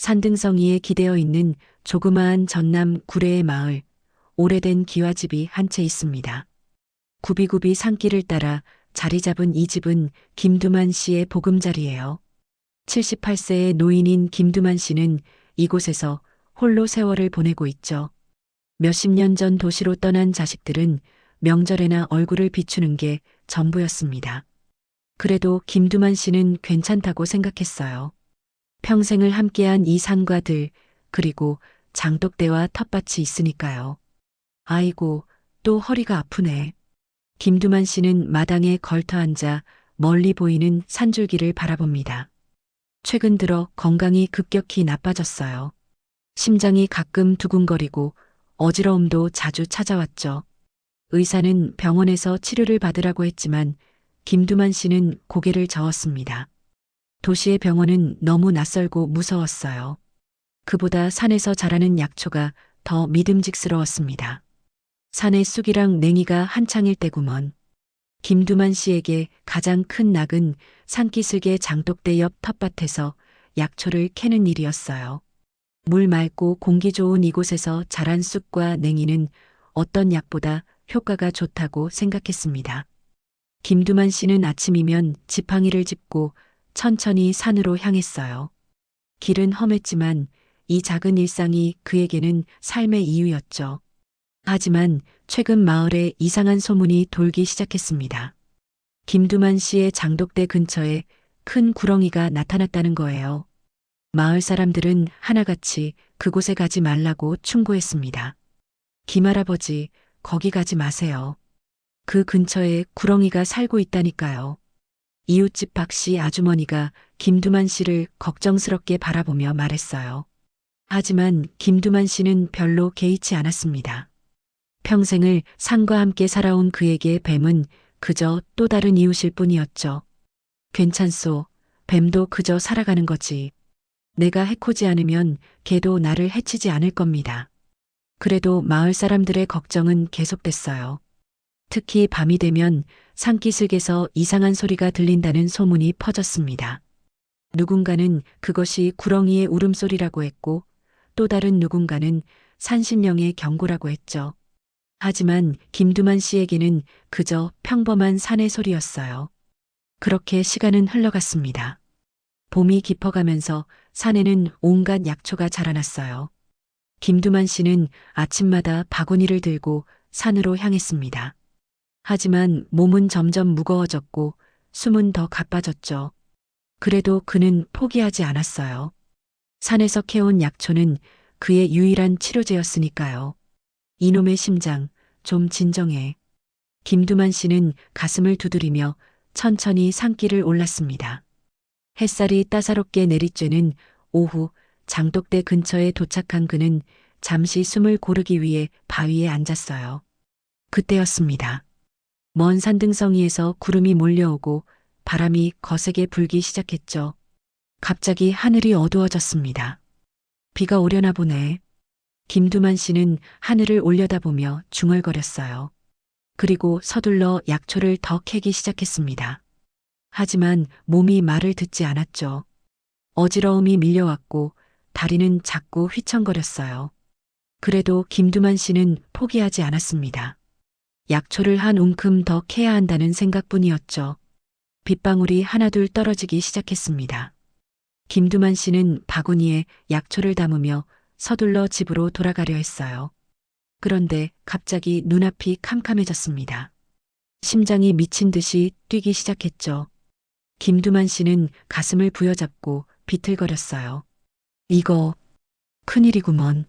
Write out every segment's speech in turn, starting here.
산등성이에 기대어 있는 조그마한 전남 구례의 마을, 오래된 기와집이 한 채 있습니다. 굽이굽이 산길을 따라 자리 잡은 이 집은 김두만 씨의 보금자리예요. 78세의 노인인 김두만 씨는 이곳에서 홀로 세월을 보내고 있죠. 몇십 년 전 도시로 떠난 자식들은 명절에나 얼굴을 비추는 게 전부였습니다. 그래도 김두만 씨는 괜찮다고 생각했어요. 평생을 함께한 이 산과 들, 그리고 장독대와 텃밭이 있으니까요. 아이고, 또 허리가 아프네. 김두만 씨는 마당에 걸터 앉아 멀리 보이는 산줄기를 바라봅니다. 최근 들어 건강이 급격히 나빠졌어요. 심장이 가끔 두근거리고 어지러움도 자주 찾아왔죠. 의사는 병원에서 치료를 받으라고 했지만 김두만 씨는 고개를 저었습니다. 도시의 병원은 너무 낯설고 무서웠어요. 그보다 산에서 자라는 약초가 더 믿음직스러웠습니다. 산의 쑥이랑 냉이가 한창일 때구먼. 김두만 씨에게 가장 큰 낙은 산기슭의 장독대 옆 텃밭에서 약초를 캐는 일이었어요. 물 맑고 공기 좋은 이곳에서 자란 쑥과 냉이는 어떤 약보다 효과가 좋다고 생각했습니다. 김두만 씨는 아침이면 지팡이를 짚고 천천히 산으로 향했어요. 길은 험했지만 이 작은 일상이 그에게는 삶의 이유였죠. 하지만 최근 마을에 이상한 소문이 돌기 시작했습니다. 김두만 씨의 장독대 근처에 큰 구렁이가 나타났다는 거예요. 마을 사람들은 하나같이 그곳에 가지 말라고 충고했습니다. 김할아버지, 거기 가지 마세요. 그 근처에 구렁이가 살고 있다니까요. 이웃집 박씨 아주머니가 김두만 씨를 걱정스럽게 바라보며 말했어요. 하지만 김두만 씨는 별로 개의치 않았습니다. 평생을 산과 함께 살아온 그에게 뱀은 그저 또 다른 이웃일 뿐이었죠. 괜찮소. 뱀도 그저 살아가는 거지. 내가 해코지 않으면 걔도 나를 해치지 않을 겁니다. 그래도 마을 사람들의 걱정은 계속됐어요. 특히 밤이 되면 산기슭에서 이상한 소리가 들린다는 소문이 퍼졌습니다. 누군가는 그것이 구렁이의 울음소리라고 했고 또 다른 누군가는 산신령의 경고라고 했죠. 하지만 김두만 씨에게는 그저 평범한 산의 소리였어요. 그렇게 시간은 흘러갔습니다. 봄이 깊어가면서 산에는 온갖 약초가 자라났어요. 김두만 씨는 아침마다 바구니를 들고 산으로 향했습니다. 하지만 몸은 점점 무거워졌고 숨은 더 가빠졌죠. 그래도 그는 포기하지 않았어요. 산에서 캐온 약초는 그의 유일한 치료제였으니까요. 이놈의 심장, 좀 진정해. 김두만 씨는 가슴을 두드리며 천천히 산길을 올랐습니다. 햇살이 따사롭게 내리쬐는 오후 장독대 근처에 도착한 그는 잠시 숨을 고르기 위해 바위에 앉았어요. 그때였습니다. 먼 산등성이에서 구름이 몰려오고 바람이 거세게 불기 시작했죠. 갑자기 하늘이 어두워졌습니다. 비가 오려나 보네. 김두만 씨는 하늘을 올려다보며 중얼거렸어요. 그리고 서둘러 약초를 더 캐기 시작했습니다. 하지만 몸이 말을 듣지 않았죠. 어지러움이 밀려왔고 다리는 자꾸 휘청거렸어요. 그래도 김두만 씨는 포기하지 않았습니다. 약초를 한 움큼 더 캐야 한다는 생각뿐이었죠. 빗방울이 하나둘 떨어지기 시작했습니다. 김두만 씨는 바구니에 약초를 담으며 서둘러 집으로 돌아가려 했어요. 그런데 갑자기 눈앞이 캄캄해졌습니다. 심장이 미친 듯이 뛰기 시작했죠. 김두만 씨는 가슴을 부여잡고 비틀거렸어요. 이거 큰일이구먼.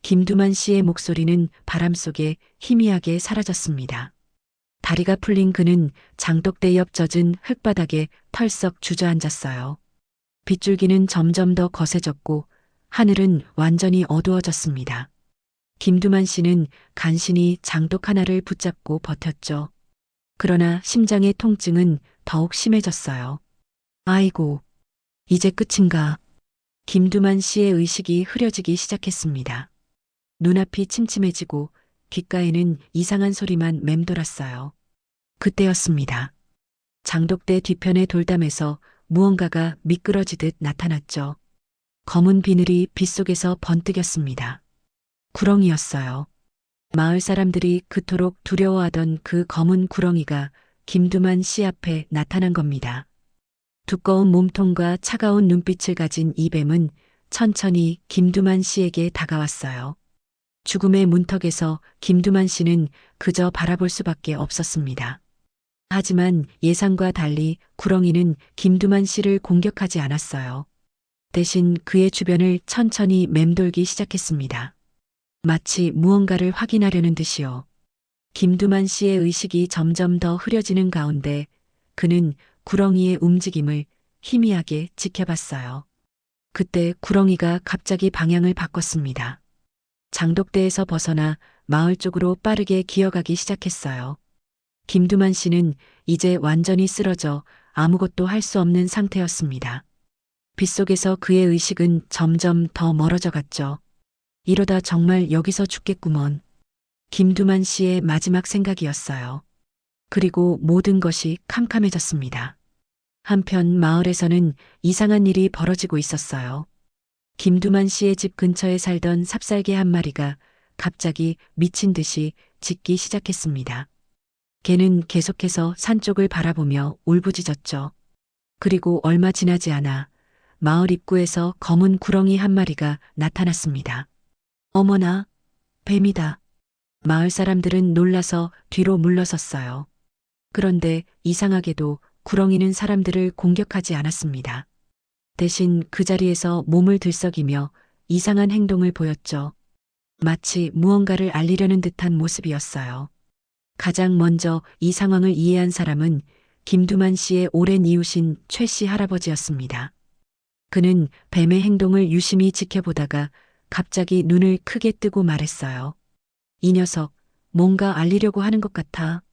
김두만 씨의 목소리는 바람 속에 희미하게 사라졌습니다. 다리가 풀린 그는 장독대 옆 젖은 흙바닥에 털썩 주저앉았어요. 빗줄기는 점점 더 거세졌고 하늘은 완전히 어두워졌습니다. 김두만 씨는 간신히 장독 하나를 붙잡고 버텼죠. 그러나 심장의 통증은 더욱 심해졌어요. 아이고, 이제 끝인가. 김두만 씨의 의식이 흐려지기 시작했습니다. 눈앞이 침침해지고 귓가에는 이상한 소리만 맴돌았어요. 그때였습니다. 장독대 뒤편의 돌담에서 무언가가 미끄러지듯 나타났죠. 검은 비늘이 빗속에서 번뜩였습니다. 구렁이였어요. 마을 사람들이 그토록 두려워하던 그 검은 구렁이가 김두만 씨 앞에 나타난 겁니다. 두꺼운 몸통과 차가운 눈빛을 가진 이 뱀은 천천히 김두만 씨에게 다가왔어요. 죽음의 문턱에서 김두만 씨는 그저 바라볼 수밖에 없었습니다. 하지만 예상과 달리 구렁이는 김두만 씨를 공격하지 않았어요. 대신 그의 주변을 천천히 맴돌기 시작했습니다. 마치 무언가를 확인하려는 듯이요. 김두만 씨의 의식이 점점 더 흐려지는 가운데 그는 구렁이의 움직임을 희미하게 지켜봤어요. 그때 구렁이가 갑자기 방향을 바꿨습니다. 장독대에서 벗어나 마을 쪽으로 빠르게 기어가기 시작했어요. 김두만 씨는 이제 완전히 쓰러져 아무것도 할 수 없는 상태였습니다. 빗속에서 그의 의식은 점점 더 멀어져 갔죠. 이러다 정말 여기서 죽겠구먼. 김두만 씨의 마지막 생각이었어요. 그리고 모든 것이 캄캄해졌습니다. 한편 마을에서는 이상한 일이 벌어지고 있었어요. 김두만 씨의 집 근처에 살던 삽살개 한 마리가 갑자기 미친 듯이 짖기 시작했습니다. 개는 계속해서 산 쪽을 바라보며 울부짖었죠. 그리고 얼마 지나지 않아 마을 입구에서 검은 구렁이 한 마리가 나타났습니다. 어머나, 뱀이다. 마을 사람들은 놀라서 뒤로 물러섰어요. 그런데 이상하게도 구렁이는 사람들을 공격하지 않았습니다. 대신 그 자리에서 몸을 들썩이며 이상한 행동을 보였죠. 마치 무언가를 알리려는 듯한 모습이었어요. 가장 먼저 이 상황을 이해한 사람은 김두만 씨의 오랜 이웃인 최 씨 할아버지였습니다. 그는 뱀의 행동을 유심히 지켜보다가 갑자기 눈을 크게 뜨고 말했어요. 이 녀석, 뭔가 알리려고 하는 것 같아.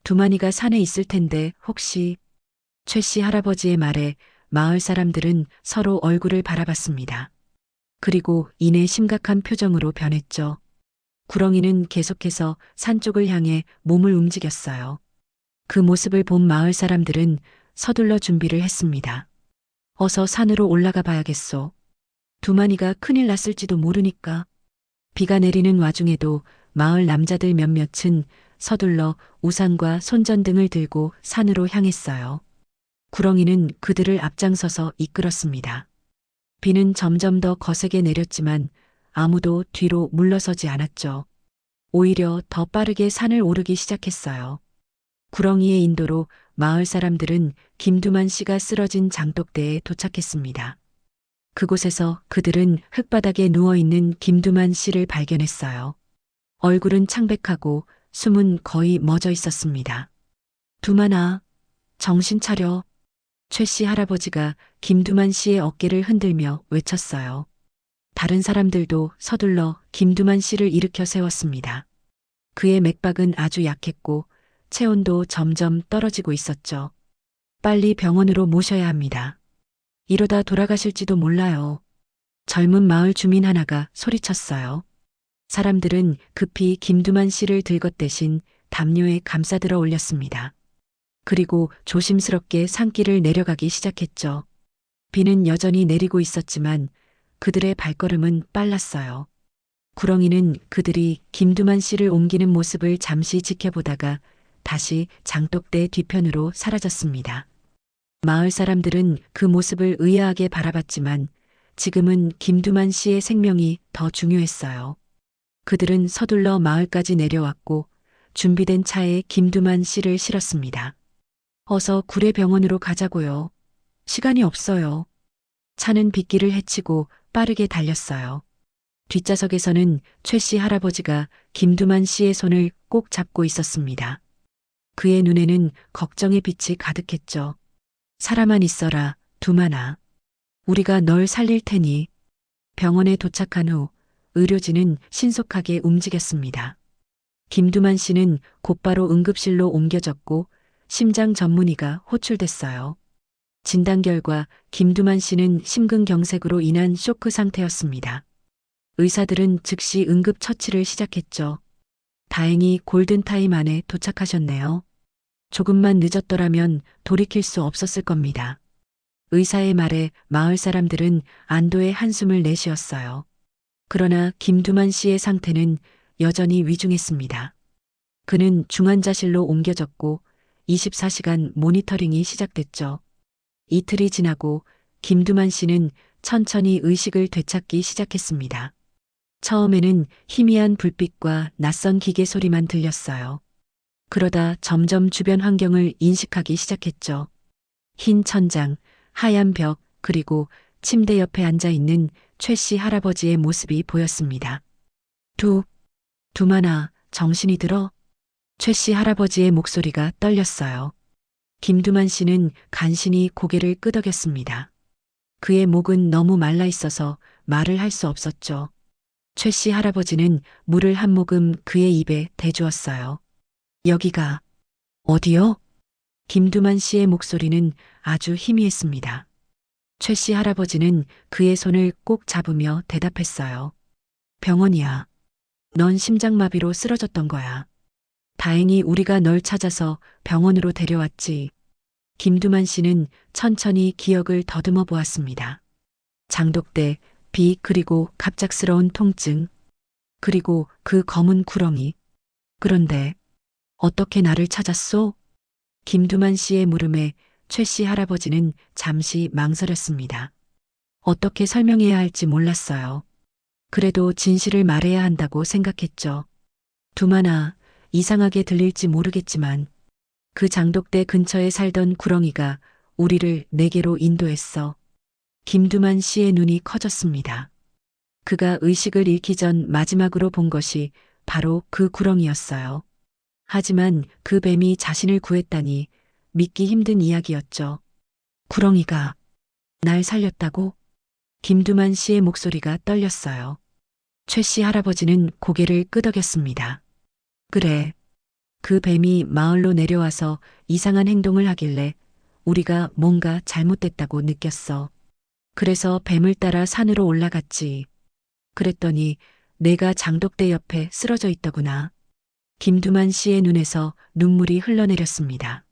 두만이가 산에 있을 텐데 혹시... 최 씨 할아버지의 말에 마을 사람들은 서로 얼굴을 바라봤습니다. 그리고 이내 심각한 표정으로 변했죠. 구렁이는 계속해서 산 쪽을 향해 몸을 움직였어요. 그 모습을 본 마을 사람들은 서둘러 준비를 했습니다. 어서 산으로 올라가 봐야겠소. 두만이가 큰일 났을지도 모르니까. 비가 내리는 와중에도 마을 남자들 몇몇은 서둘러 우산과 손전등을 들고 산으로 향했어요. 구렁이는 그들을 앞장서서 이끌었습니다. 비는 점점 더 거세게 내렸지만 아무도 뒤로 물러서지 않았죠. 오히려 더 빠르게 산을 오르기 시작했어요. 구렁이의 인도로 마을 사람들은 김두만 씨가 쓰러진 장독대에 도착했습니다. 그곳에서 그들은 흙바닥에 누워있는 김두만 씨를 발견했어요. 얼굴은 창백하고 숨은 거의 멎어 있었습니다. 두만아, 정신 차려. 최 씨 할아버지가 김두만 씨의 어깨를 흔들며 외쳤어요. 다른 사람들도 서둘러 김두만 씨를 일으켜 세웠습니다. 그의 맥박은 아주 약했고 체온도 점점 떨어지고 있었죠. 빨리 병원으로 모셔야 합니다. 이러다 돌아가실지도 몰라요. 젊은 마을 주민 하나가 소리쳤어요. 사람들은 급히 김두만 씨를 들것대신 담요에 감싸들어 올렸습니다. 그리고 조심스럽게 산길을 내려가기 시작했죠. 비는 여전히 내리고 있었지만 그들의 발걸음은 빨랐어요. 구렁이는 그들이 김두만 씨를 옮기는 모습을 잠시 지켜보다가 다시 장독대 뒤편으로 사라졌습니다. 마을 사람들은 그 모습을 의아하게 바라봤지만 지금은 김두만 씨의 생명이 더 중요했어요. 그들은 서둘러 마을까지 내려왔고 준비된 차에 김두만 씨를 실었습니다. 어서 구례병원으로 가자고요. 시간이 없어요. 차는 빗길을 헤치고 빠르게 달렸어요. 뒷좌석에서는 최 씨 할아버지가 김두만 씨의 손을 꼭 잡고 있었습니다. 그의 눈에는 걱정의 빛이 가득했죠. 살아만 있어라, 두만아. 우리가 널 살릴 테니. 병원에 도착한 후 의료진은 신속하게 움직였습니다. 김두만 씨는 곧바로 응급실로 옮겨졌고 심장 전문의가 호출됐어요. 진단 결과 김두만 씨는 심근경색으로 인한 쇼크 상태였습니다. 의사들은 즉시 응급 처치를 시작했죠. 다행히 골든타임 안에 도착하셨네요. 조금만 늦었더라면 돌이킬 수 없었을 겁니다. 의사의 말에 마을 사람들은 안도의 한숨을 내쉬었어요. 그러나 김두만 씨의 상태는 여전히 위중했습니다. 그는 중환자실로 옮겨졌고 24시간 모니터링이 시작됐죠. 이틀이 지나고 김두만 씨는 천천히 의식을 되찾기 시작했습니다. 처음에는 희미한 불빛과 낯선 기계 소리만 들렸어요. 그러다 점점 주변 환경을 인식하기 시작했죠. 흰 천장, 하얀 벽, 그리고 침대 옆에 앉아 있는 최 씨 할아버지의 모습이 보였습니다. 두만아, 정신이 들어? 최 씨 할아버지의 목소리가 떨렸어요. 김두만 씨는 간신히 고개를 끄덕였습니다. 그의 목은 너무 말라 있어서 말을 할 수 없었죠. 최 씨 할아버지는 물을 한 모금 그의 입에 대주었어요. 여기가 어디요? 김두만 씨의 목소리는 아주 희미했습니다. 최 씨 할아버지는 그의 손을 꼭 잡으며 대답했어요. 병원이야. 넌 심장마비로 쓰러졌던 거야. 다행히 우리가 널 찾아서 병원으로 데려왔지. 김두만 씨는 천천히 기억을 더듬어 보았습니다. 장독대, 비, 그리고 갑작스러운 통증, 그리고 그 검은 구렁이. 그런데 어떻게 나를 찾았소? 김두만 씨의 물음에 최 씨 할아버지는 잠시 망설였습니다. 어떻게 설명해야 할지 몰랐어요. 그래도 진실을 말해야 한다고 생각했죠. 두만아, 이상하게 들릴지 모르겠지만 그 장독대 근처에 살던 구렁이가 우리를 내게로 인도했어. 김두만 씨의 눈이 커졌습니다. 그가 의식을 잃기 전 마지막으로 본 것이 바로 그 구렁이였어요. 하지만 그 뱀이 자신을 구했다니 믿기 힘든 이야기였죠. 구렁이가 날 살렸다고? 김두만 씨의 목소리가 떨렸어요. 최 씨 할아버지는 고개를 끄덕였습니다. 그래. 그 뱀이 마을로 내려와서 이상한 행동을 하길래 우리가 뭔가 잘못됐다고 느꼈어. 그래서 뱀을 따라 산으로 올라갔지. 그랬더니 내가 장독대 옆에 쓰러져 있더구나. 김두만 씨의 눈에서 눈물이 흘러내렸습니다.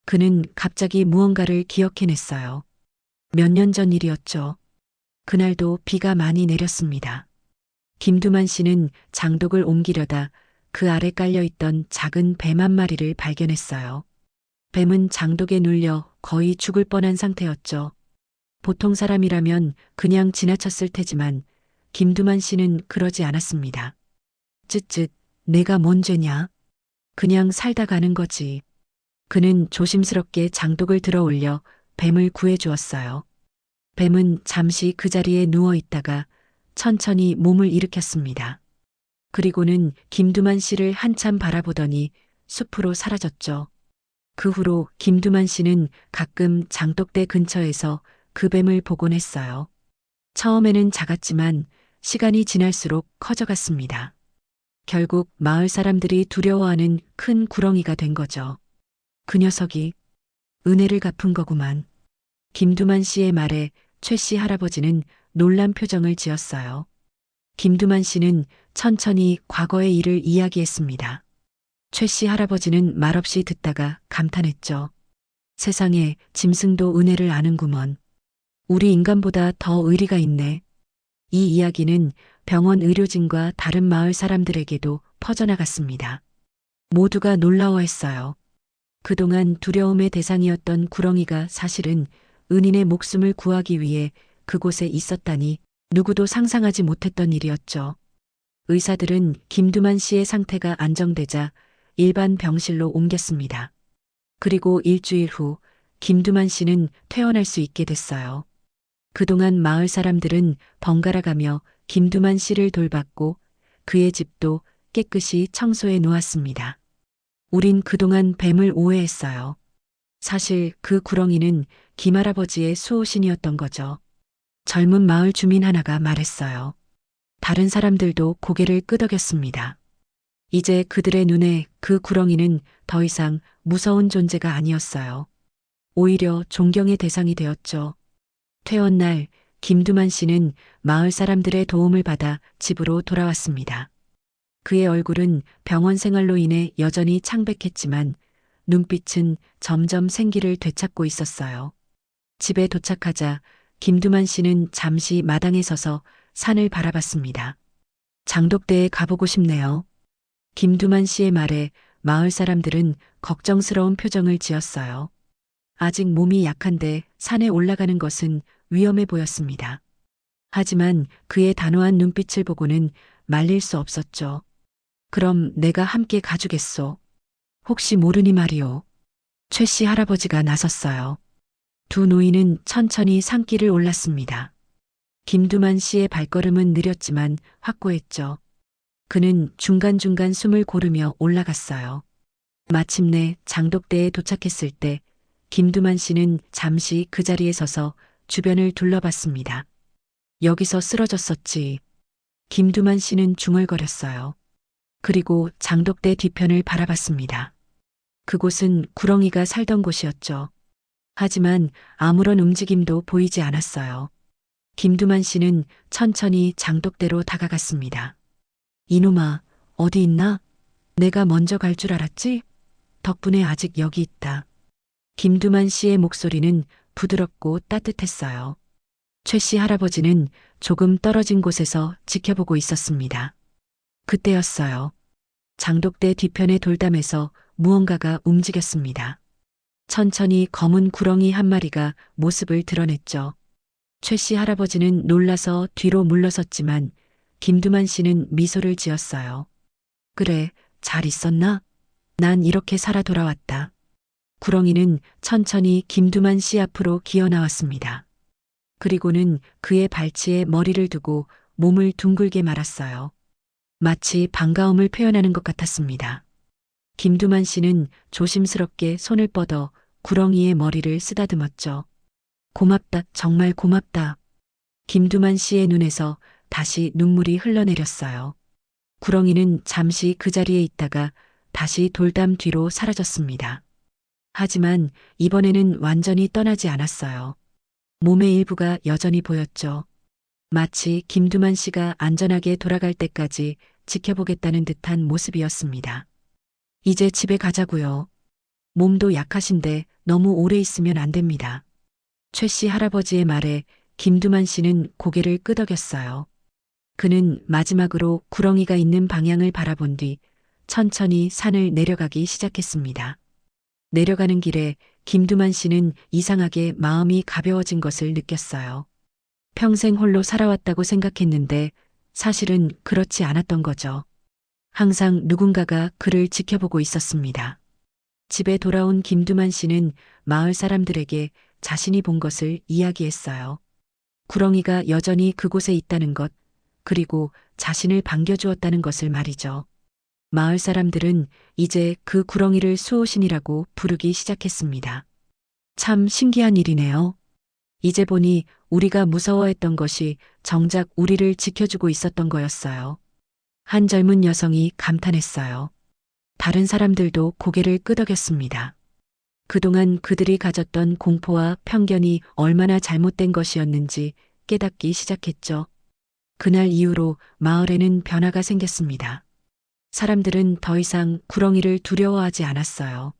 그는 갑자기 무언가를 기억해냈어요. 몇 년 전 일이었죠. 그날도 비가 많이 내렸습니다. 김두만 씨는 장독을 옮기려다 그 아래 깔려있던 작은 뱀 한 마리를 발견했어요. 뱀은 장독에 눌려 거의 죽을 뻔한 상태였죠. 보통 사람이라면 그냥 지나쳤을 테지만 김두만 씨는 그러지 않았습니다. 쯧쯧, 내가 뭔 죄냐? 그냥 살다 가는 거지. 그는 조심스럽게 장독을 들어 올려 뱀을 구해주었어요. 뱀은 잠시 그 자리에 누워 있다가 천천히 몸을 일으켰습니다. 그리고는 김두만 씨를 한참 바라보더니 숲으로 사라졌죠. 그 후로 김두만 씨는 가끔 장독대 근처에서 그 뱀을 보곤 했어요. 처음에는 작았지만 시간이 지날수록 커져갔습니다. 결국 마을 사람들이 두려워하는 큰 구렁이가 된 거죠. 그 녀석이 은혜를 갚은 거구만. 김두만 씨의 말에 최 씨 할아버지는 놀란 표정을 지었어요. 김두만 씨는 천천히 과거의 일을 이야기했습니다. 최 씨 할아버지는 말없이 듣다가 감탄했죠. 세상에 짐승도 은혜를 아는구먼. 우리 인간보다 더 의리가 있네. 이 이야기는 병원 의료진과 다른 마을 사람들에게도 퍼져나갔습니다. 모두가 놀라워했어요. 그동안 두려움의 대상이었던 구렁이가 사실은 은인의 목숨을 구하기 위해 그곳에 있었다니 누구도 상상하지 못했던 일이었죠. 의사들은 김두만 씨의 상태가 안정되자 일반 병실로 옮겼습니다. 그리고 일주일 후 김두만 씨는 퇴원할 수 있게 됐어요. 그동안 마을 사람들은 번갈아가며 김두만 씨를 돌봤고 그의 집도 깨끗이 청소해 놓았습니다. 우린 그동안 뱀을 오해했어요. 사실 그 구렁이는 김할아버지의 수호신이었던 거죠. 젊은 마을 주민 하나가 말했어요. 다른 사람들도 고개를 끄덕였습니다. 이제 그들의 눈에 그 구렁이는 더 이상 무서운 존재가 아니었어요. 오히려 존경의 대상이 되었죠. 퇴원 날 김두만 씨는 마을 사람들의 도움을 받아 집으로 돌아왔습니다. 그의 얼굴은 병원 생활로 인해 여전히 창백했지만 눈빛은 점점 생기를 되찾고 있었어요. 집에 도착하자 김두만 씨는 잠시 마당에 서서 산을 바라봤습니다. 장독대에 가보고 싶네요. 김두만 씨의 말에 마을 사람들은 걱정스러운 표정을 지었어요. 아직 몸이 약한데 산에 올라가는 것은 위험해 보였습니다. 하지만 그의 단호한 눈빛을 보고는 말릴 수 없었죠. 그럼 내가 함께 가주겠소. 혹시 모르니 말이오. 최 씨 할아버지가 나섰어요. 두 노인은 천천히 산길을 올랐습니다. 김두만 씨의 발걸음은 느렸지만 확고했죠. 그는 중간중간 숨을 고르며 올라갔어요. 마침내 장독대에 도착했을 때 김두만 씨는 잠시 그 자리에 서서 주변을 둘러봤습니다. 여기서 쓰러졌었지. 김두만 씨는 중얼거렸어요. 그리고 장독대 뒤편을 바라봤습니다. 그곳은 구렁이가 살던 곳이었죠. 하지만 아무런 움직임도 보이지 않았어요. 김두만 씨는 천천히 장독대로 다가갔습니다. 이놈아, 어디 있나? 내가 먼저 갈 줄 알았지? 덕분에 아직 여기 있다. 김두만 씨의 목소리는 부드럽고 따뜻했어요. 최 씨 할아버지는 조금 떨어진 곳에서 지켜보고 있었습니다. 그때였어요. 장독대 뒤편의 돌담에서 무언가가 움직였습니다. 천천히 검은 구렁이 한 마리가 모습을 드러냈죠. 최 씨 할아버지는 놀라서 뒤로 물러섰지만 김두만 씨는 미소를 지었어요. 그래, 잘 있었나? 난 이렇게 살아 돌아왔다. 구렁이는 천천히 김두만 씨 앞으로 기어 나왔습니다. 그리고는 그의 발치에 머리를 두고 몸을 둥글게 말았어요. 마치 반가움을 표현하는 것 같았습니다. 김두만 씨는 조심스럽게 손을 뻗어 구렁이의 머리를 쓰다듬었죠. 고맙다, 정말 고맙다. 김두만 씨의 눈에서 다시 눈물이 흘러내렸어요. 구렁이는 잠시 그 자리에 있다가 다시 돌담 뒤로 사라졌습니다. 하지만 이번에는 완전히 떠나지 않았어요. 몸의 일부가 여전히 보였죠. 마치 김두만 씨가 안전하게 돌아갈 때까지 지켜보겠다는 듯한 모습이었습니다. 이제 집에 가자고요. 몸도 약하신데 너무 오래 있으면 안 됩니다. 최 씨 할아버지의 말에 김두만 씨는 고개를 끄덕였어요. 그는 마지막으로 구렁이가 있는 방향을 바라본 뒤 천천히 산을 내려가기 시작했습니다. 내려가는 길에 김두만 씨는 이상하게 마음이 가벼워진 것을 느꼈어요. 평생 홀로 살아왔다고 생각했는데 사실은 그렇지 않았던 거죠. 항상 누군가가 그를 지켜보고 있었습니다. 집에 돌아온 김두만 씨는 마을 사람들에게 자신이 본 것을 이야기했어요. 구렁이가 여전히 그곳에 있다는 것, 그리고 자신을 반겨주었다는 것을 말이죠. 마을 사람들은 이제 그 구렁이를 수호신이라고 부르기 시작했습니다. 참 신기한 일이네요. 이제 보니 우리가 무서워했던 것이 정작 우리를 지켜주고 있었던 거였어요. 한 젊은 여성이 감탄했어요. 다른 사람들도 고개를 끄덕였습니다. 그동안 그들이 가졌던 공포와 편견이 얼마나 잘못된 것이었는지 깨닫기 시작했죠. 그날 이후로 마을에는 변화가 생겼습니다. 사람들은 더 이상 구렁이를 두려워하지 않았어요.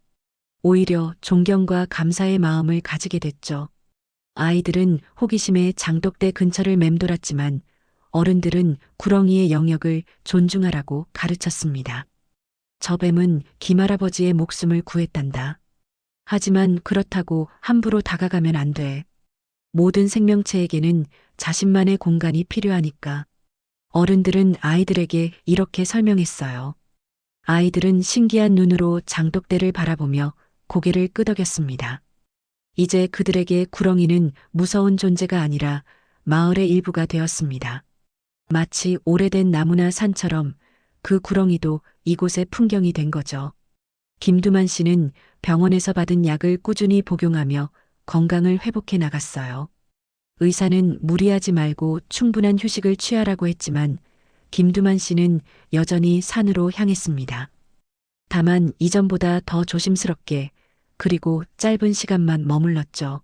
오히려 존경과 감사의 마음을 가지게 됐죠. 아이들은 호기심에 장독대 근처를 맴돌았지만 어른들은 구렁이의 영역을 존중하라고 가르쳤습니다. 저 뱀은 김할아버지의 목숨을 구했단다. 하지만 그렇다고 함부로 다가가면 안 돼. 모든 생명체에게는 자신만의 공간이 필요하니까. 어른들은 아이들에게 이렇게 설명했어요. 아이들은 신기한 눈으로 장독대를 바라보며 고개를 끄덕였습니다. 이제 그들에게 구렁이는 무서운 존재가 아니라 마을의 일부가 되었습니다. 마치 오래된 나무나 산처럼 그 구렁이도 이곳의 풍경이 된 거죠. 김두만 씨는 병원에서 받은 약을 꾸준히 복용하며 건강을 회복해 나갔어요. 의사는 무리하지 말고 충분한 휴식을 취하라고 했지만 김두만 씨는 여전히 산으로 향했습니다. 다만 이전보다 더 조심스럽게 그리고 짧은 시간만 머물렀죠.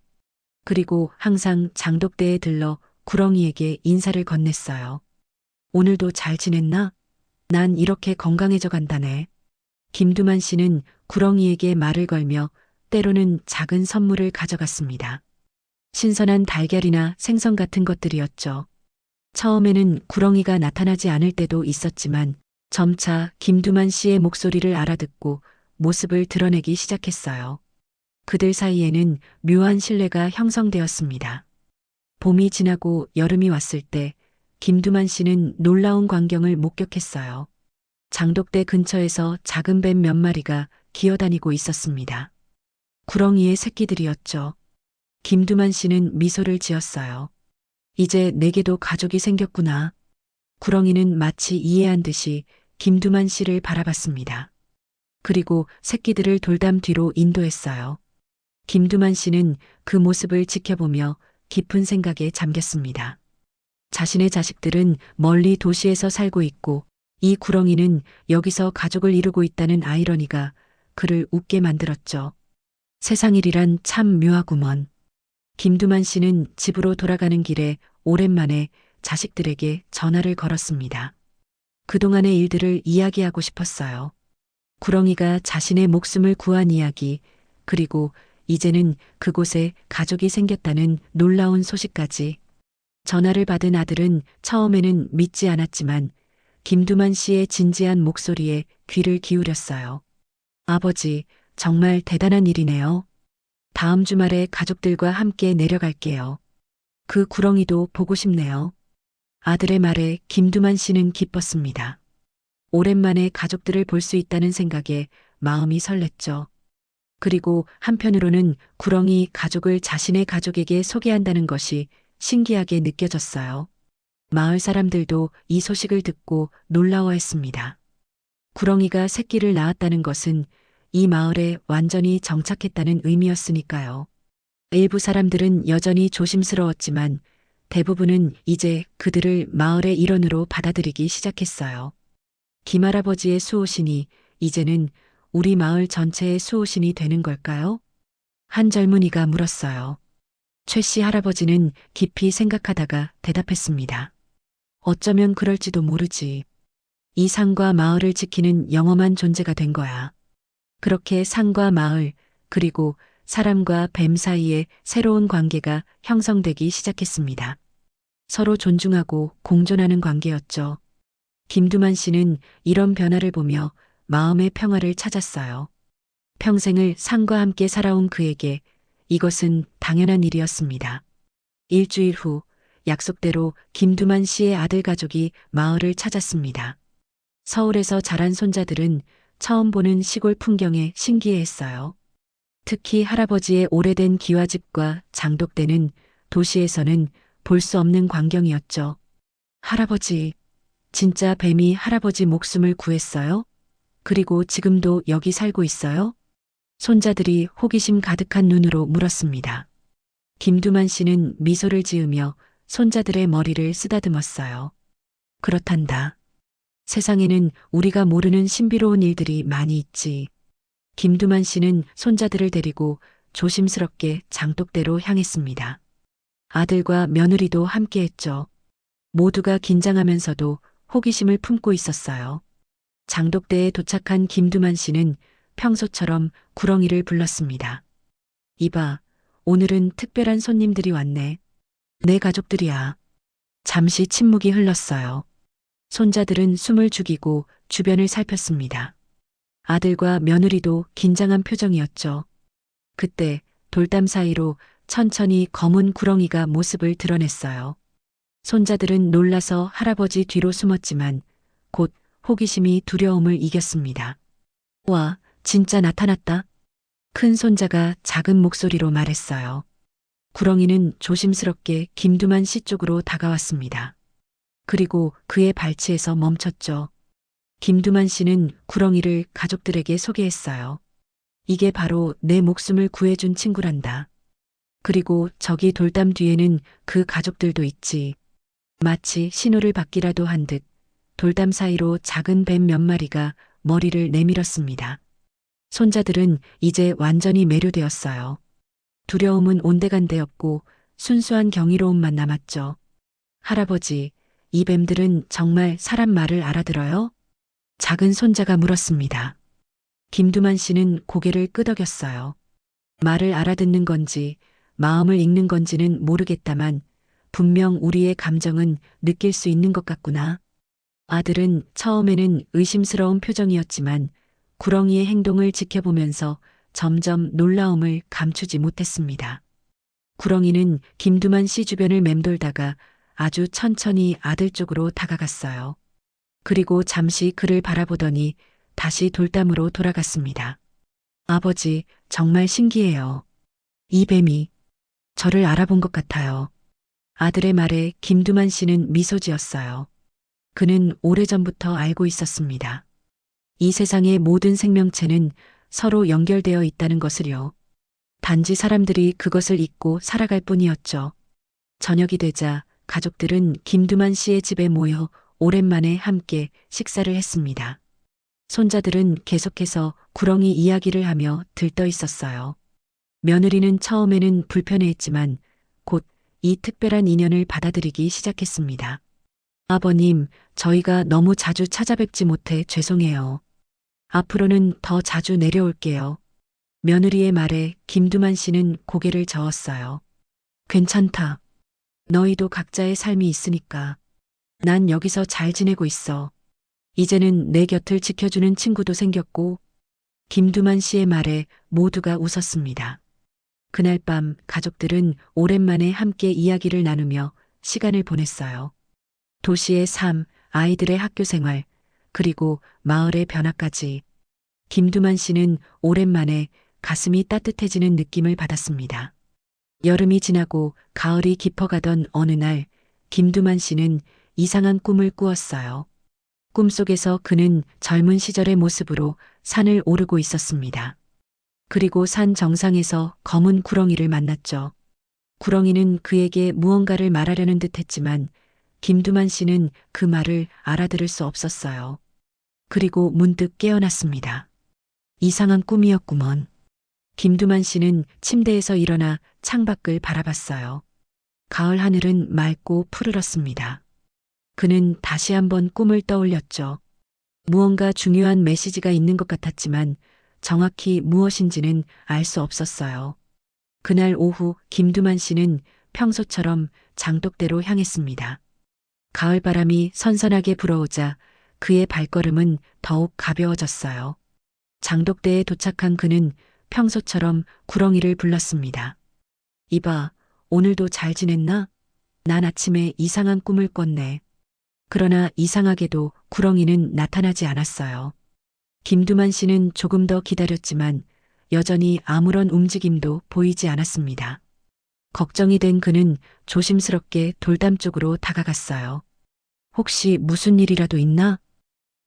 그리고 항상 장독대에 들러 구렁이에게 인사를 건넸어요. 오늘도 잘 지냈나? 난 이렇게 건강해져 간다네. 김두만 씨는 구렁이에게 말을 걸며 때로는 작은 선물을 가져갔습니다. 신선한 달걀이나 생선 같은 것들이었죠. 처음에는 구렁이가 나타나지 않을 때도 있었지만 점차 김두만 씨의 목소리를 알아듣고 모습을 드러내기 시작했어요. 그들 사이에는 묘한 신뢰가 형성되었습니다. 봄이 지나고 여름이 왔을 때 김두만 씨는 놀라운 광경을 목격했어요. 장독대 근처에서 작은 뱀 몇 마리가 기어다니고 있었습니다. 구렁이의 새끼들이었죠. 김두만 씨는 미소를 지었어요. 이제 내게도 가족이 생겼구나. 구렁이는 마치 이해한 듯이 김두만 씨를 바라봤습니다. 그리고 새끼들을 돌담 뒤로 인도했어요. 김두만 씨는 그 모습을 지켜보며 깊은 생각에 잠겼습니다. 자신의 자식들은 멀리 도시에서 살고 있고 이 구렁이는 여기서 가족을 이루고 있다는 아이러니가 그를 웃게 만들었죠. 세상 일이란 참 묘하구먼. 김두만 씨는 집으로 돌아가는 길에 오랜만에 자식들에게 전화를 걸었습니다. 그동안의 일들을 이야기하고 싶었어요. 구렁이가 자신의 목숨을 구한 이야기, 그리고 이제는 그곳에 가족이 생겼다는 놀라운 소식까지. 전화를 받은 아들은 처음에는 믿지 않았지만 김두만 씨의 진지한 목소리에 귀를 기울였어요. 아버지, 정말 대단한 일이네요. 다음 주말에 가족들과 함께 내려갈게요. 그 구렁이도 보고 싶네요. 아들의 말에 김두만 씨는 기뻤습니다. 오랜만에 가족들을 볼 수 있다는 생각에 마음이 설렜죠. 그리고 한편으로는 구렁이 가족을 자신의 가족에게 소개한다는 것이 신기하게 느껴졌어요. 마을 사람들도 이 소식을 듣고 놀라워했습니다. 구렁이가 새끼를 낳았다는 것은 이 마을에 완전히 정착했다는 의미였으니까요. 일부 사람들은 여전히 조심스러웠지만 대부분은 이제 그들을 마을의 일원으로 받아들이기 시작했어요. 김할아버지의 수호신이 이제는 우리 마을 전체의 수호신이 되는 걸까요? 한 젊은이가 물었어요. 최 씨 할아버지는 깊이 생각하다가 대답했습니다. 어쩌면 그럴지도 모르지. 이 산과 마을을 지키는 영험한 존재가 된 거야. 그렇게 산과 마을, 그리고 사람과 뱀 사이에 새로운 관계가 형성되기 시작했습니다. 서로 존중하고 공존하는 관계였죠. 김두만 씨는 이런 변화를 보며 마음의 평화를 찾았어요. 평생을 산과 함께 살아온 그에게 이것은 당연한 일이었습니다. 일주일 후 약속대로 김두만 씨의 아들 가족이 마을을 찾았습니다. 서울에서 자란 손자들은 처음 보는 시골 풍경에 신기해했어요. 특히 할아버지의 오래된 기와집과 장독대는 도시에서는 볼 수 없는 광경이었죠. 할아버지, 진짜 뱀이 할아버지 목숨을 구했어요? 그리고 지금도 여기 살고 있어요? 손자들이 호기심 가득한 눈으로 물었습니다. 김두만 씨는 미소를 지으며 손자들의 머리를 쓰다듬었어요. 그렇단다. 세상에는 우리가 모르는 신비로운 일들이 많이 있지. 김두만 씨는 손자들을 데리고 조심스럽게 장독대로 향했습니다. 아들과 며느리도 함께했죠. 모두가 긴장하면서도 호기심을 품고 있었어요. 장독대에 도착한 김두만 씨는 평소처럼 구렁이를 불렀습니다. 이봐, 오늘은 특별한 손님들이 왔네. 내 가족들이야. 잠시 침묵이 흘렀어요. 손자들은 숨을 죽이고 주변을 살폈습니다. 아들과 며느리도 긴장한 표정이었죠. 그때 돌담 사이로 천천히 검은 구렁이가 모습을 드러냈어요. 손자들은 놀라서 할아버지 뒤로 숨었지만 곧 호기심이 두려움을 이겼습니다. 와, 진짜 나타났다. 큰 손자가 작은 목소리로 말했어요. 구렁이는 조심스럽게 김두만 씨 쪽으로 다가왔습니다. 그리고 그의 발치에서 멈췄죠. 김두만 씨는 구렁이를 가족들에게 소개했어요. 이게 바로 내 목숨을 구해준 친구란다. 그리고 저기 돌담 뒤에는 그 가족들도 있지. 마치 신호를 받기라도 한 듯 돌담 사이로 작은 뱀 몇 마리가 머리를 내밀었습니다. 손자들은 이제 완전히 매료되었어요. 두려움은 온데간데 없고 순수한 경이로움만 남았죠. 할아버지, 이 뱀들은 정말 사람 말을 알아들어요? 작은 손자가 물었습니다. 김두만 씨는 고개를 끄덕였어요. 말을 알아듣는 건지 마음을 읽는 건지는 모르겠다만 분명 우리의 감정은 느낄 수 있는 것 같구나. 아들은 처음에는 의심스러운 표정이었지만 구렁이의 행동을 지켜보면서 점점 놀라움을 감추지 못했습니다. 구렁이는 김두만 씨 주변을 맴돌다가 아주 천천히 아들 쪽으로 다가갔어요. 그리고 잠시 그를 바라보더니 다시 돌담으로 돌아갔습니다. 아버지, 정말 신기해요. 이 뱀이 저를 알아본 것 같아요. 아들의 말에 김두만 씨는 미소 지었어요. 그는 오래전부터 알고 있었습니다. 이 세상의 모든 생명체는 서로 연결되어 있다는 것을요. 단지 사람들이 그것을 잊고 살아갈 뿐이었죠. 저녁이 되자 가족들은 김두만 씨의 집에 모여 오랜만에 함께 식사를 했습니다. 손자들은 계속해서 구렁이 이야기를 하며 들떠 있었어요. 며느리는 처음에는 불편해했지만 곧 이 특별한 인연을 받아들이기 시작했습니다. 아버님, 저희가 너무 자주 찾아뵙지 못해 죄송해요. 앞으로는 더 자주 내려올게요. 며느리의 말에 김두만 씨는 고개를 저었어요. 괜찮다. 너희도 각자의 삶이 있으니까. 난 여기서 잘 지내고 있어. 이제는 내 곁을 지켜주는 친구도 생겼고, 김두만 씨의 말에 모두가 웃었습니다. 그날 밤 가족들은 오랜만에 함께 이야기를 나누며 시간을 보냈어요. 도시의 삶, 아이들의 학교 생활, 그리고 마을의 변화까지. 김두만 씨는 오랜만에 가슴이 따뜻해지는 느낌을 받았습니다. 여름이 지나고 가을이 깊어가던 어느 날, 김두만 씨는 이상한 꿈을 꾸었어요. 꿈속에서 그는 젊은 시절의 모습으로 산을 오르고 있었습니다. 그리고 산 정상에서 검은 구렁이를 만났죠. 구렁이는 그에게 무언가를 말하려는 듯 했지만 김두만 씨는 그 말을 알아들을 수 없었어요. 그리고 문득 깨어났습니다. 이상한 꿈이었구먼. 김두만 씨는 침대에서 일어나 창밖을 바라봤어요. 가을 하늘은 맑고 푸르렀습니다. 그는 다시 한번 꿈을 떠올렸죠. 무언가 중요한 메시지가 있는 것 같았지만 정확히 무엇인지는 알 수 없었어요. 그날 오후 김두만 씨는 평소처럼 장독대로 향했습니다. 가을바람이 선선하게 불어오자 그의 발걸음은 더욱 가벼워졌어요. 장독대에 도착한 그는 평소처럼 구렁이를 불렀습니다. 이봐, 오늘도 잘 지냈나? 난 아침에 이상한 꿈을 꿨네. 그러나 이상하게도 구렁이는 나타나지 않았어요. 김두만 씨는 조금 더 기다렸지만 여전히 아무런 움직임도 보이지 않았습니다. 걱정이 된 그는 조심스럽게 돌담 쪽으로 다가갔어요. 혹시 무슨 일이라도 있나?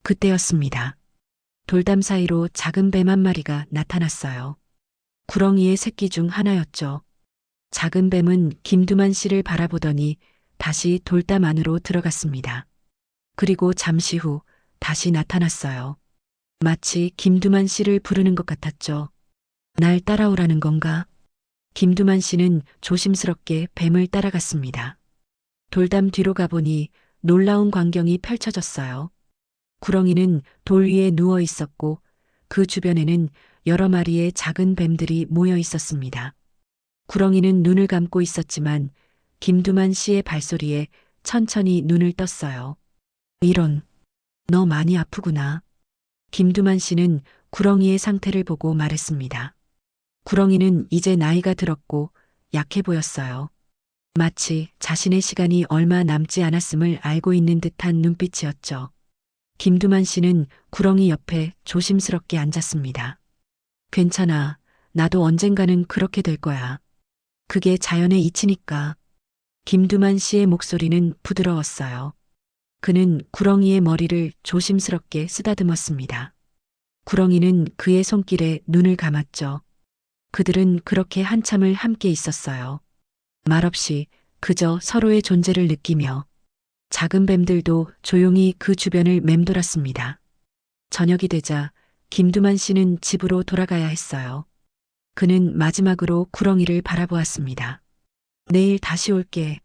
그때였습니다. 돌담 사이로 작은 뱀 한 마리가 나타났어요. 구렁이의 새끼 중 하나였죠. 작은 뱀은 김두만 씨를 바라보더니 다시 돌담 안으로 들어갔습니다. 그리고 잠시 후 다시 나타났어요. 마치 김두만 씨를 부르는 것 같았죠. 날 따라오라는 건가? 김두만 씨는 조심스럽게 뱀을 따라갔습니다. 돌담 뒤로 가보니 놀라운 광경이 펼쳐졌어요. 구렁이는 돌 위에 누워 있었고 그 주변에는 여러 마리의 작은 뱀들이 모여 있었습니다. 구렁이는 눈을 감고 있었지만 김두만 씨의 발소리에 천천히 눈을 떴어요. 이런, 너 많이 아프구나. 김두만 씨는 구렁이의 상태를 보고 말했습니다. 구렁이는 이제 나이가 들었고 약해 보였어요. 마치 자신의 시간이 얼마 남지 않았음을 알고 있는 듯한 눈빛이었죠. 김두만 씨는 구렁이 옆에 조심스럽게 앉았습니다. 괜찮아. 나도 언젠가는 그렇게 될 거야. 그게 자연의 이치니까. 김두만 씨의 목소리는 부드러웠어요. 그는 구렁이의 머리를 조심스럽게 쓰다듬었습니다. 구렁이는 그의 손길에 눈을 감았죠. 그들은 그렇게 한참을 함께 있었어요. 말없이 그저 서로의 존재를 느끼며 작은 뱀들도 조용히 그 주변을 맴돌았습니다. 저녁이 되자 김두만 씨는 집으로 돌아가야 했어요. 그는 마지막으로 구렁이를 바라보았습니다. 내일 다시 올게.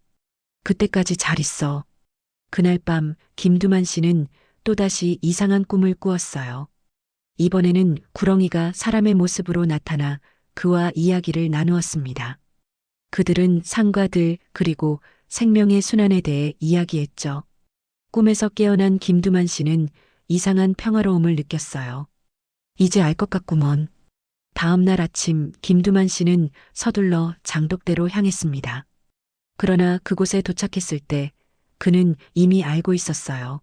그때까지 잘 있어. 그날 밤 김두만 씨는 또다시 이상한 꿈을 꾸었어요. 이번에는 구렁이가 사람의 모습으로 나타나 그와 이야기를 나누었습니다. 그들은 산과 들 그리고 생명의 순환에 대해 이야기했죠. 꿈에서 깨어난 김두만 씨는 이상한 평화로움을 느꼈어요. 이제 알 것 같구먼. 다음 날 아침 김두만 씨는 서둘러 장독대로 향했습니다. 그러나 그곳에 도착했을 때 그는 이미 알고 있었어요.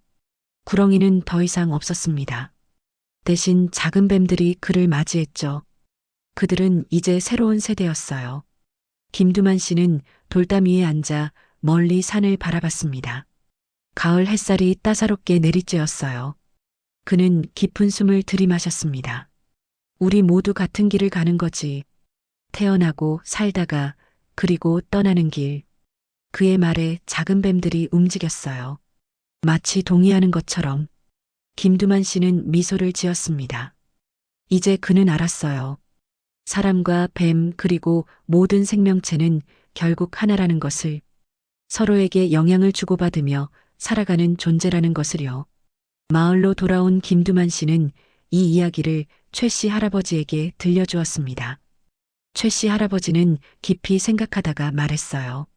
구렁이는 더 이상 없었습니다. 대신 작은 뱀들이 그를 맞이했죠. 그들은 이제 새로운 세대였어요. 김두만 씨는 돌담 위에 앉아 멀리 산을 바라봤습니다. 가을 햇살이 따사롭게 내리쬐었어요. 그는 깊은 숨을 들이마셨습니다. 우리 모두 같은 길을 가는 거지. 태어나고 살다가 그리고 떠나는 길. 그의 말에 작은 뱀들이 움직였어요. 마치 동의하는 것처럼. 김두만 씨는 미소를 지었습니다. 이제 그는 알았어요. 사람과 뱀 그리고 모든 생명체는 결국 하나라는 것을, 서로에게 영향을 주고받으며 살아가는 존재라는 것을요. 마을로 돌아온 김두만 씨는 이 이야기를 최 씨 할아버지에게 들려주었습니다. 최 씨 할아버지는 깊이 생각하다가 말했어요.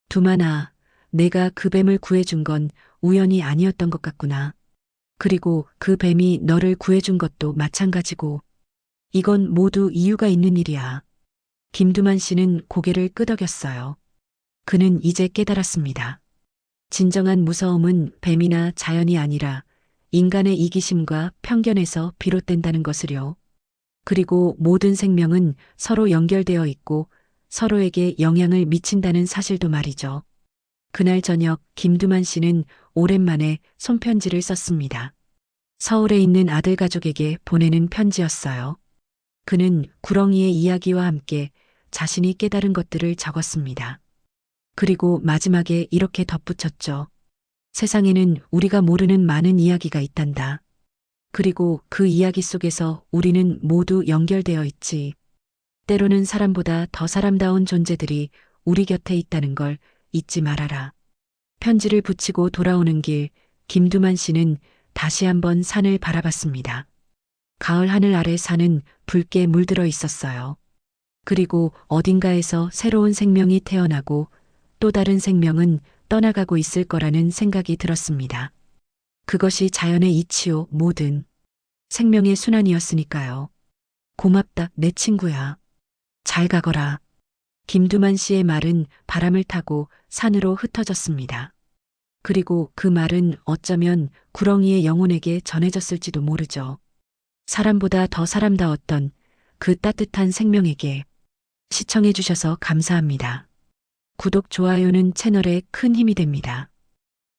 두만아, 내가 그 뱀을 구해준 건 우연이 아니었던 것 같구나. 그리고 그 뱀이 너를 구해준 것도 마찬가지고. 이건 모두 이유가 있는 일이야. 김두만 씨는 고개를 끄덕였어요. 그는 이제 깨달았습니다. 진정한 무서움은 뱀이나 자연이 아니라 인간의 이기심과 편견에서 비롯된다는 것을요. 그리고 모든 생명은 서로 연결되어 있고 서로에게 영향을 미친다는 사실도 말이죠. 그날 저녁 김두만 씨는 오랜만에 손편지를 썼습니다. 서울에 있는 아들 가족에게 보내는 편지였어요. 그는 구렁이의 이야기와 함께 자신이 깨달은 것들을 적었습니다. 그리고 마지막에 이렇게 덧붙였죠. 세상에는 우리가 모르는 많은 이야기가 있단다. 그리고 그 이야기 속에서 우리는 모두 연결되어 있지. 때로는 사람보다 더 사람다운 존재들이 우리 곁에 있다는 걸 잊지 말아라. 편지를 붙이고 돌아오는 길, 김두만 씨는 다시 한번 산을 바라봤습니다. 가을 하늘 아래 산은 붉게 물들어 있었어요. 그리고 어딘가에서 새로운 생명이 태어나고 또 다른 생명은 떠나가고 있을 거라는 생각이 들었습니다. 그것이 자연의 이치요, 모든 생명의 순환이었으니까요. 고맙다, 내 친구야. 잘 가거라. 김두만 씨의 말은 바람을 타고 산으로 흩어졌습니다. 그리고 그 말은 어쩌면 구렁이의 영혼에게 전해졌을지도 모르죠. 사람보다 더 사람다웠던 그 따뜻한 생명에게. 시청해주셔서 감사합니다. 구독, 좋아요는 채널에 큰 힘이 됩니다.